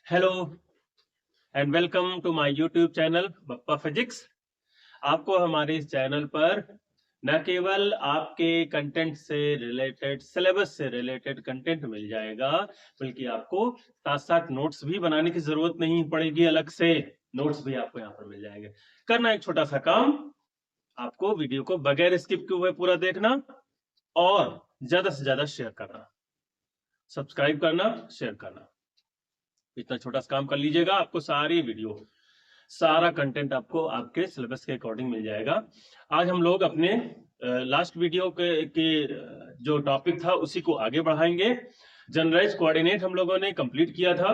Hello and welcome to my YouTube channel Bappa physics. आपको हमारे इस चैनल पर न केवल आपके कंटेंट से रिलेटेड सिलेबस से रिलेटेड कंटेंट मिल जाएगा, बल्कि आपको साथ साथ नोट्स भी बनाने की जरूरत नहीं पड़ेगी। अलग से नोट्स भी आपको यहाँ पर मिल जाएंगे। करना एक छोटा सा काम, आपको वीडियो को बगैर स्किप किए हुए पूरा देखना और ज्यादा से ज्यादा शेयर करना, सब्सक्राइब करना, शेयर करना। इतना छोटा सा काम कर लीजिएगा, आपको सारी वीडियो सारा कंटेंट आपको आपके सिलेबस के अकॉर्डिंग मिल जाएगा। आज हम लोग अपने लास्ट वीडियो के जो टॉपिक था उसी को आगे बढ़ाएंगे। जनरलाइज कोऑर्डिनेट हम लोगों ने कंप्लीट किया था।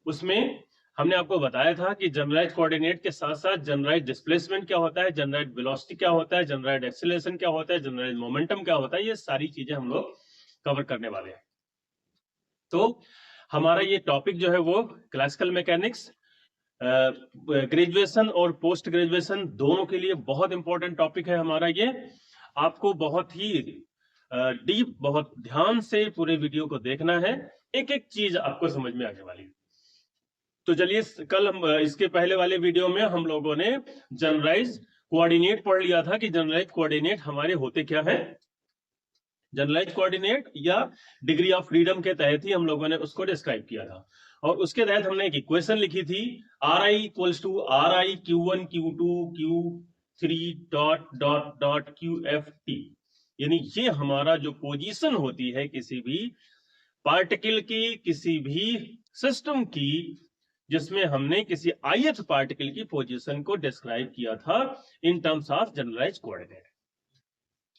उसमें हमने आपको बताया था कि जनरलाइज कोऑर्डिनेट के साथ साथ जनरलाइज डिस्प्लेसमेंट क्या होता है, जनरलाइज वेलोसिटी क्या होता है, जनरलाइज एक्सीलरेशन क्या होता है, जनरलाइज मोमेंटम क्या होता है, ये सारी चीजें हम लोग कवर करने वाले हैं। तो हमारा ये टॉपिक जो है वो क्लासिकल मैकेनिक्स ग्रेजुएशन और पोस्ट ग्रेजुएशन दोनों के लिए बहुत इंपॉर्टेंट टॉपिक है हमारा ये। आपको बहुत ही डीप, बहुत ध्यान से पूरे वीडियो को देखना है, एक एक चीज आपको समझ में आने वाली है। तो चलिए, कल हम इसके पहले वाले वीडियो में हम लोगों ने जनरलाइज कोऑर्डिनेट पढ़ लिया था कि जनरलाइज कोऑर्डिनेट हमारे होते क्या है। जनरलाइज कोऑर्डिनेट या डिग्री ऑफ फ्रीडम के तहत ही हम लोगों ने उसको डिस्क्राइब किया था, और उसके तहत हमने एक इक्वेशन लिखी थी, R I equals to R I Q1 Q2 Q3 dot dot dot QFT। यानी ये हमारा जो पोजीशन होती है किसी भी पार्टिकल की, किसी भी सिस्टम की, जिसमें हमने किसी ith पार्टिकल की पोजीशन को डिस्क्राइब किया था in terms of generalise coordinate.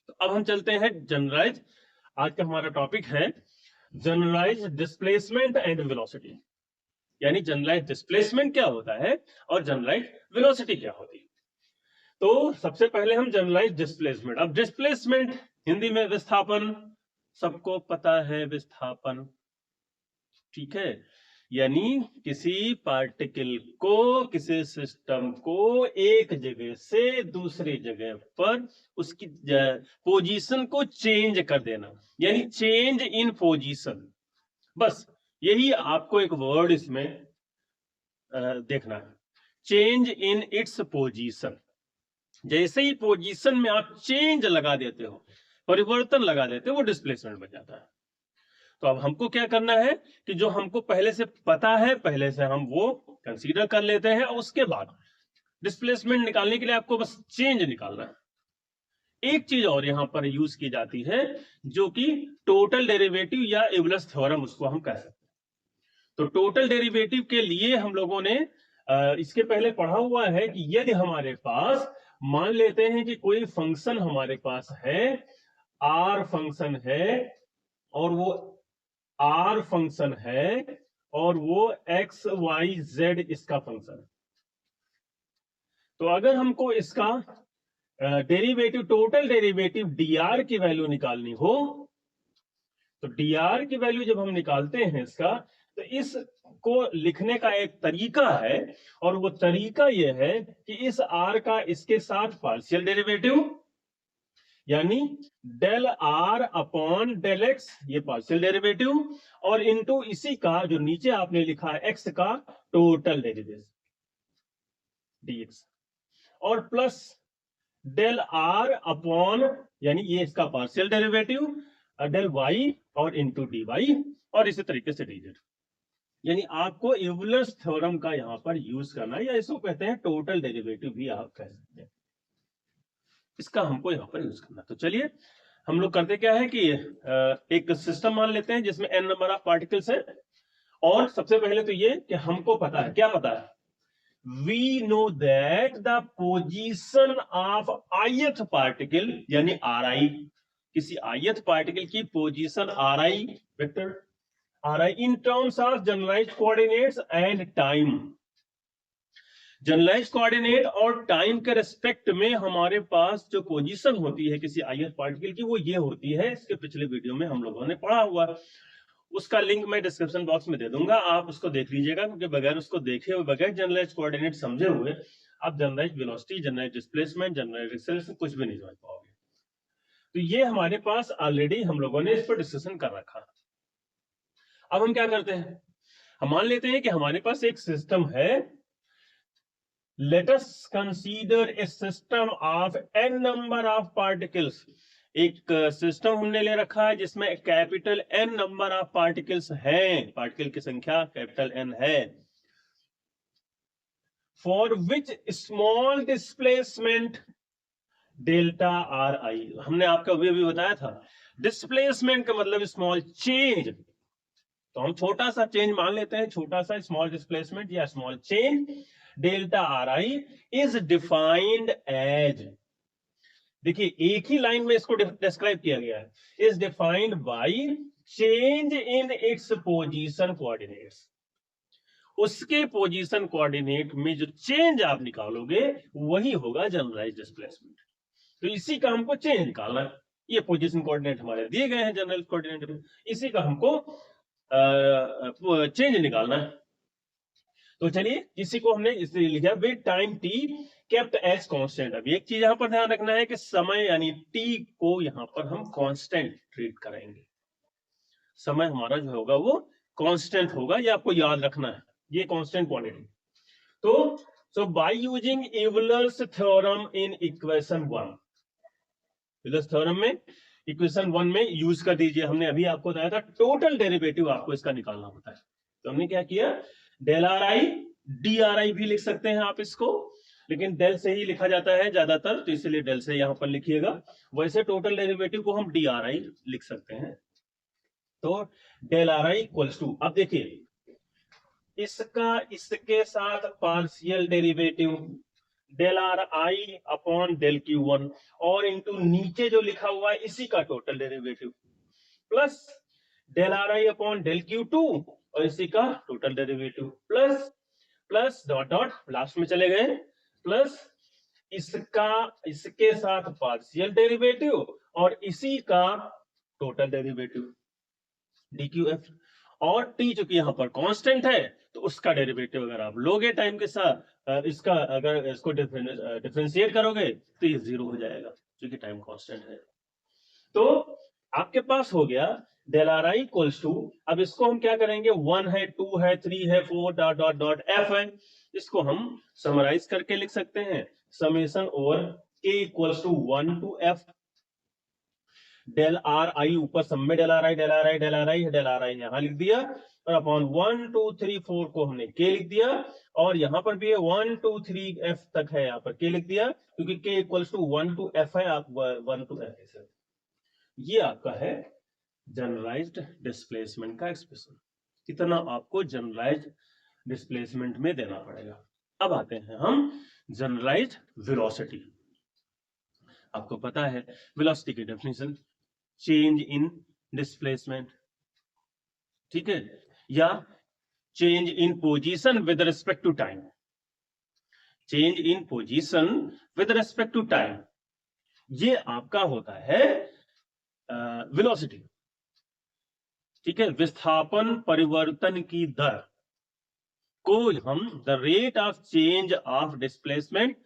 तो अब हम चलते हैं जनरलाइज। आज का हमारा टॉपिक है जनरलाइज डिस्प्लेसमेंट एंड वेलोसिटी। यानी जनरलाइज डिस्प्लेसमेंट क्या होता है और जनरलाइज वेलोसिटी क्या होती है। तो सबसे पहले हम जनरलाइज डिस्प्लेसमेंट। अब डिस्प्लेसमेंट हिंदी में विस्थापन, सबको पता है विस्थापन, ठीक है। यानी किसी पार्टिकल को, किसी सिस्टम को एक जगह से दूसरी जगह पर उसकी पोजीशन को चेंज कर देना, यानी चेंज इन पोजीशन। बस यही आपको एक वर्ड इसमें देखना है, चेंज इन इट्स पोजीशन। जैसे ही पोजीशन में आप चेंज लगा देते हो, परिवर्तन लगा देते हो, वो डिस्प्लेसमेंट बन जाता है। तो अब हमको क्या करना है कि जो हमको पहले से पता है, पहले से हम वो कंसीडर कर लेते हैं, और उसके बाद डिस्प्लेसमेंट निकालने के लिए आपको बस चेंज निकालना है। एक चीज और यहां पर यूज की जाती है, जो कि टोटल डेरिवेटिव या यूलर्स थ्योरम उसको हम कह सकते हैं। तो टोटल डेरिवेटिव के लिए हम लोगों ने इसके पहले पढ़ा हुआ है कि यदि हमारे पास, मान लेते हैं कि कोई फंक्शन हमारे पास है, आर फंक्शन है, और वो आर फंक्शन है, और वो एक्स वाई जेड इसका फंक्शन है। तो अगर हमको इसका डेरिवेटिव, टोटल डेरिवेटिव dr की वैल्यू निकालनी हो, तो dr की वैल्यू जब हम निकालते हैं इसका, तो इसको लिखने का एक तरीका है, और वो तरीका यह है कि इस r का इसके साथ पार्शियल डेरिवेटिव, यानी del R upon del X, ये पार्शियल डेरिवेटिव, और इनटू इसी का जो नीचे आपने लिखा है एक्स का टोटल डेरिवेटिव dx, और प्लस डेल आर अपॉन, यानी ये इसका पार्शियल डेरिवेटिव, डेल वाई और इनटू डी वाई, और इसी तरीके से dz। यानी आपको यूलर्स थ्योरम का यहां पर यूज करना है, या इसको कहते हैं टोटल डेरिवेटिव भी आप कह सकते हैं। इसका हमको यहां पर यूज करना। तो चलिए, हम लोग करते क्या है कि एक सिस्टम मान लेते हैं जिसमें n नंबर ऑफ पार्टिकल्स है, और सबसे पहले तो ये कि हमको पता है, क्या पता है, we know that the position of ith particle, यानी ri, किसी ith पार्टिकल की पोजीशन ri vector ri in terms of generalized coordinates and time। Generalise coordinate और टाइम के रेस्पेक्ट में हमारे पास जो पोजीशन होती है किसी ith पार्टिकल की, वो ये होती है। इसके पिछले वीडियो में हम लोगों ने पढ़ा हुआ, उसका लिंक मैं डिस्क्रिप्शन बॉक्स में दे दूंगा, आप उसको देख लीजिएगा, क्योंकि बगैर उसको देखे हुए, बगैर जनरलाइज कोऑर्डिनेट समझे हुए आप generalise velocity, generalise displacement, generalise acceleration कुछ भी नहीं समझ पाओगे। तो ये हमारे पास ऑलरेडी हम लोगों ने इस पर डिस्कशन कर रखा। अब हम क्या करते हैं, हम मान लेते हैं कि हमारे पास एक सिस्टम है, late us consider a system of n number of particles. एक सिस्टम हमने ले रखा है जिसमें capital n number of particles हैं, पार्टिकल की संख्या कैपिटल n है, for which small displacement delta R आई। हमने आपको अभी बताया था डिस्प्लेसमेंट का मतलब स्मॉल चेंज, तो हम छोटा सा चेंज मान लेते हैं, छोटा सा स्मॉल डिस्प्लेसमेंट या small change delta R I is defined as, देखिए एक ही लाइन में इसको डिस्क्राइब किया गया है, is defined by change in its position coordinates. उसके पोजीशन कोऑर्डिनेट में जो चेंज आप निकालोगे वही होगा जनरलाइज्ड डिस्प्लेसमेंट। तो इसी का हमको चेंज निकालना है, ये पोजीशन कोऑर्डिनेट हमारे दिए गए हैं जनरल कोऑर्डिनेट में, इसी का हमको चेंज निकालना है। तो चलिए इसी को हमने इसलिए लिखा with time T kept as constant. अब एक चीज यहां पर ध्यान रखना है कि समय यानी टी को यहां पर हम कांस्टेंट ट्रीट करेंगे, समय हमारा जो होगा वो कांस्टेंट होगा, ये आपको याद रखना है, ये कांस्टेंट क्वांटिटी। तो so by using Euler's theorem in equation 1, Euler's theorem में इक्वेशन 1 में यूज कर दीजिए। हमने अभी आपको बताया था टोटल डेरिवेटिव आपको इसका निकालना होता है, तो हमने क्या किया, del R I D R I भी लिख सकते हैं आप इसको, लेकिन डेल से ही लिखा जाता है ज्यादातर, तो इसलिए डेल से यहां पर लिखिएगा। वैसे टोटल डेरिवेटिव को हम डी आर आई लिख सकते हैं। तो del R I equals to, अब देखिए इसका इसके साथ partial derivative del R I upon del Q one, और इनटू नीचे जो लिखा हुआ है इसी का total derivative, plus del R I upon del Q two और इसी का total derivative, plus plus dot dot last में चले गए, प्लस इसका इसके साथ पार्शियल डेरिवेटिव और इसी का total derivative D Q F, और टी चूंकि यहां पर कांस्टेंट है तो उसका डेरिवेटिव अगर आप लोगे टाइम के साथ, इसका अगर इसको डिफरेंशिएट करोगे तो ये 0 हो जाएगा क्योंकि टाइम कांस्टेंट है। तो आपके पास हो गया del R I equals to, अब इसको हम क्या करेंगे, 1 है 2 है 3 है 4 डॉट डॉट डॉट एफ है, इसको हम समराइज करके लिख सकते हैं summation over K equals to 1 to F del R I, ऊपर सब में del R I del R I del R I del R I यहां लिख दिया, और अपॉन 1 2 3 4 को हमने के लिख दिया, और यहां पर भी है 1 2 3 एफ तक है, यहां पर के लिख दिया क्योंकि के इक्वल्स टू 1 टू एफ है, आप 1 टू एफ है। ये आपका है जनरलाइज्ड डिस्प्लेसमेंट का एक्सप्रेशन, कितना आपको जनरलाइज्ड डिस्प्लेसमेंट में देना पड़ेगा। अब आते हैं हम जनरलाइज्ड वेलोसिटी। आपको पता है वेलोसिटी की डेफिनेशन चेंज इन डिस्प्लेसमेंट, ठीक है, या change in position with respect to time, change in position with respect to time, ये आपका होता है वेलोसिटी, ठीक है। विस्थापन परिवर्तन की दर को हम the rate of change of displacement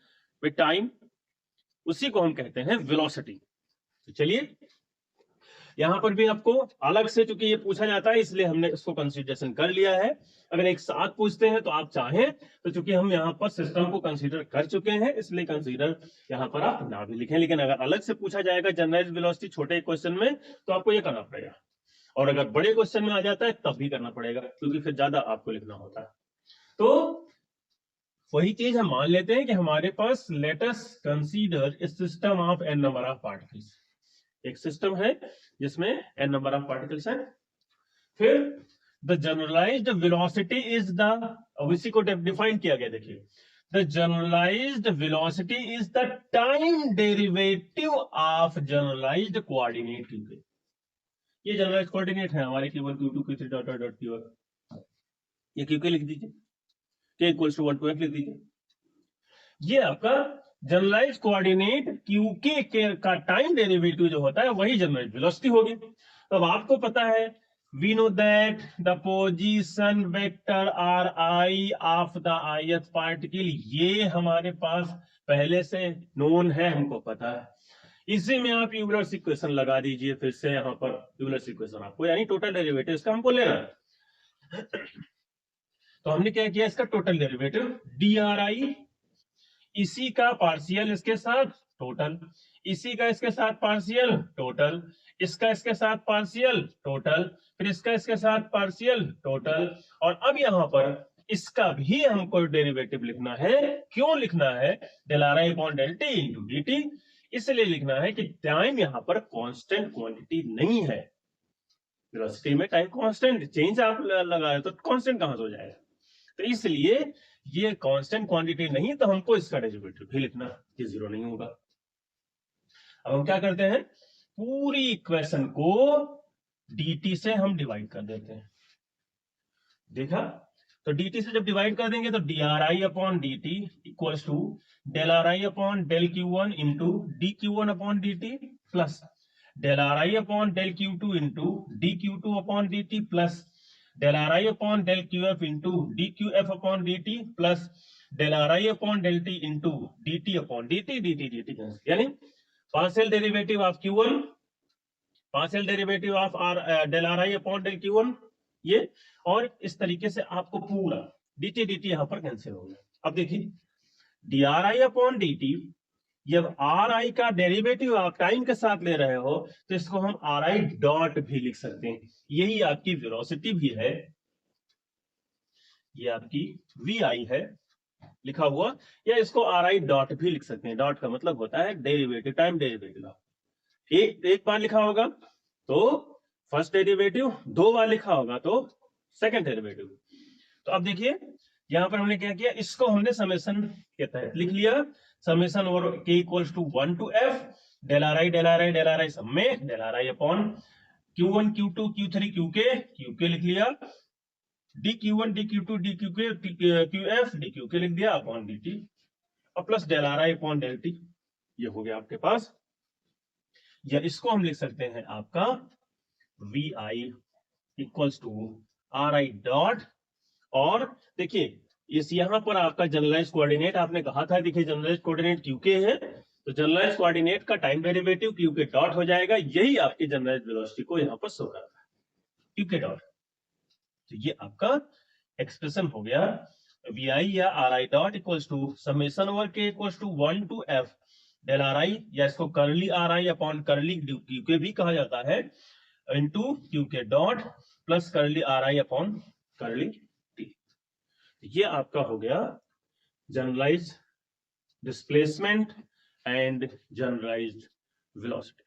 with time, उसी को हम कहते हैं वेलोसिटी। तो चलिए यहां पर भी आपको अलग से, चूंकि ये पूछा जाता है इसलिए हमने इसको कंसीडरेशन कर लिया है। अगर एक साथ पूछते हैं तो आप चाहें तो, चूंकि हम यहाँ पर सिस्टम को कंसीडर कर चुके हैं इसलिए कंसीडर यहाँ पर आप ना भी लिखें, लेकिन अगर अलग से पूछा जाएगा जनरलाइज्ड वेलोसिटी छोटे क्वेश्चन में तो आपको ये करना पड़ेगा, और अगर बड़े क्वेश्चन में आ जाता है तब भी करना पड़ेगा क्योंकि फिर ज्यादा आपको लिखना होता है। तो वही चीज हम मान लेते हैं कि हमारे पास let us consider a system of n number of particles, एक सिस्टम है जिसमें n नंबर ऑफ पार्टिकल्स हैं, फिर the generalized velocity is the, अब इसी को डिफाइन किया गया, देखिए the generalized velocity is the time derivative of generalized coordinate Q, ये जनरलाइज्ड कोऑर्डिनेट है हमारे Q1 Q2 Q3 dot dot dot Q, ये Q के लिख दीजिए, K equals to 1 to F लिख दीजिए। ये आपका जनरलाइज कोऑर्डिनेट क्यू के का टाइम डेरिवेटिव जो होता है वही जनरलाइज वेलोसिटी होगी। तो अब आपको पता है we know that the position vector R I of the ith particle, ये हमारे पास पहले से नोन है, हमको पता है, इसी में आप यूलर्स इक्वेशन लगा दीजिए, फिर से यहाँ पर यूलर्स इक्वेशन आपको यानी टोटल डेरिवेटिव इसका हमको लेना है। तो हमने क्या किया, इसका टोटल डेरिवेटिव डी आर आई, इसी का पार्शियल इसके साथ टोटल, इसी का इसके साथ पार्शियल टोटल, इसका इसके साथ पार्शियल टोटल, फिर इसका इसके साथ पार्शियल टोटल, और अब यहां पर इसका भी हमको डेरिवेटिव लिखना है। क्यों लिखना है, del R I upon del T into D T, इसलिए लिखना है कि टाइम यहां पर कांस्टेंट क्वांटिटी नहीं है। वेलोसिटी में टाइम कांस्टेंट, चेंज आप लगा रहे तो कांस्टेंट कहां से हो जाएगा, तो इसलिए ये कांस्टेंट क्वांटिटी नहीं, तो हमको इसका डेरिवेटिव भी लिखना, ये जीरो नहीं होगा। अब हम क्या करते हैं, पूरी इक्वेशन को dt से हम डिवाइड कर देते हैं। देखा, तो dt से जब डिवाइड कर देंगे तो D R I upon D T equals to del R I upon del Q one into D Q one upon D T plus del R I upon del Q two into D Q two upon D T plus del R I upon del Q F into D Q F upon D T plus del R I upon del T into D T upon D T, D T D T, यानी partial derivative of Q one, partial derivative of del R I upon del Q one, ये, और इस तरीके से आपको पूरा D T यहां पर कैंसिल हो गया। अब देखिए, D R I upon D T, जब आर आई का डेरिवेटिव आप टाइम के साथ ले रहे हो तो इसको हम आर आई डॉट भी लिख सकते हैं, यही आपकी वेलोसिटी भी है, ये आपकी वी आई है लिखा हुआ, या इसको आर आई डॉट भी लिख सकते हैं। डॉट का मतलब होता है डेरिवेटिव, टाइम डेरिवेटिव। एक बार लिखा होगा तो फर्स्ट डेरिवेटिव, दो बार लिखा होगा तो सेकंड डेरिवेटिव। तो अब देखिए यहां पर हमने क्या किया, इसको हमने समेशन के तहत लिख लिया, summation over K equals to 1 to F del R I del R I del R I, सब में del R I upon Q1 Q2 Q3 QK लिख लिया, D Q1 D Q2 D QF D QK लिख दिया upon D T, और plus del R I upon del T, ये हो गया आपके पास। या इसको हम लिख सकते हैं आपका V I equals to R I dot, और देखिए इस यहां पर आपका जनरलाइज कोऑर्डिनेट आपने कहा था, देखिए जनरलाइज कोऑर्डिनेट क्यूके है, तो जनरलाइज कोऑर्डिनेट का टाइम डेरिवेटिव क्यूके डॉट हो जाएगा, यही आपकी जनरलाइज वेलोसिटी को यहां पर शो करता है, क्यूके डॉट। तो ये आपका एक्सप्रेशन हो गया, वी आई या R I dot equals to summation over K equals to 1 to F del R I, या इसको curly R I upon curly QK भी कहा जाता है, into QK dot plus curly R I upon curly T. ये आपका हो गया generalized displacement and generalized velocity.